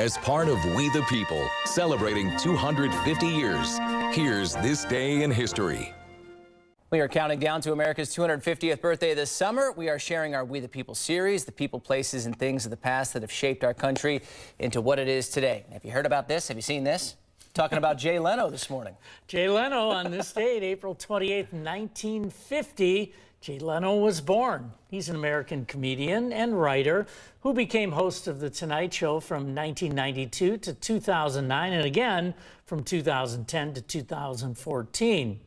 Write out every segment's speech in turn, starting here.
As part of We the People, celebrating 250 years, here's This Day in History. We are counting down to America's 250th birthday this summer. We are sharing our We the People series, the people, places, and things of the past that have shaped our country into what it is today. Have you heard about this? Have you seen this? Talking about Jay Leno this morning. Jay Leno on this date, April 28th, 1950. Jay Leno was born. He's an American comedian and writer who became host of The Tonight Show from 1992 to 2009 and again from 2010 to 2014.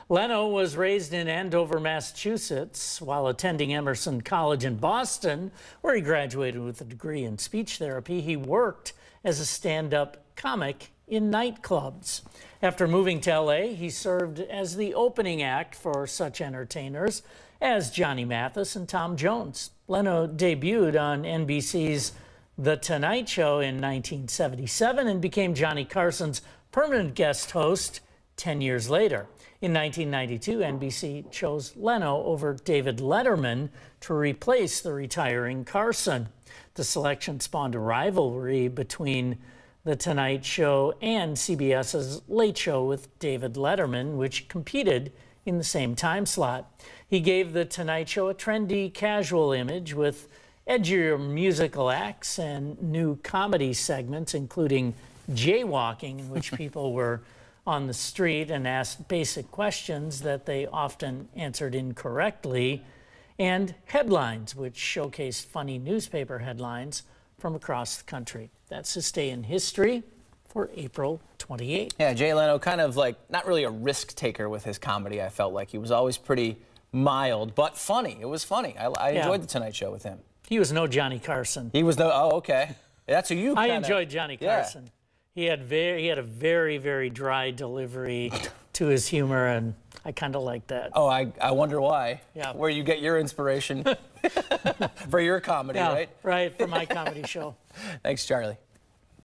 Leno was raised in Andover, Massachusetts, while attending Emerson College in Boston, where he graduated with a degree in speech therapy. He worked as a stand-up comic in nightclubs. After moving to LA, he served as the opening act for such entertainers as Johnny Mathis and Tom Jones. Leno debuted on NBC's The Tonight Show in 1977 and became Johnny Carson's permanent guest host 10 years later. In 1992, NBC chose Leno over David Letterman to replace the retiring Carson. The selection spawned a rivalry between The Tonight Show and CBS's Late Show with David Letterman, which competed in the same time slot. He gave The Tonight Show a trendy, casual image with edgier musical acts and new comedy segments, including jaywalking, in which people were on the street and asked basic questions that they often answered incorrectly, and headlines, which showcased funny newspaper headlines from across the country. That's This Day in History for April 28th. Yeah, Jay Leno, kind of like not really a risk taker with his comedy, I felt like. He was always pretty mild, but funny. It was funny. I enjoyed The Tonight Show with him. He was no Johnny Carson. He was no, oh, okay. That's who you I enjoyed Johnny Carson. Yeah. He had a very, very dry delivery to his humor, and I kind of like that. Oh, I wonder why. Yeah. Where you get your inspiration for your comedy, Yeah, right? right, for my comedy show. Thanks, Charlie.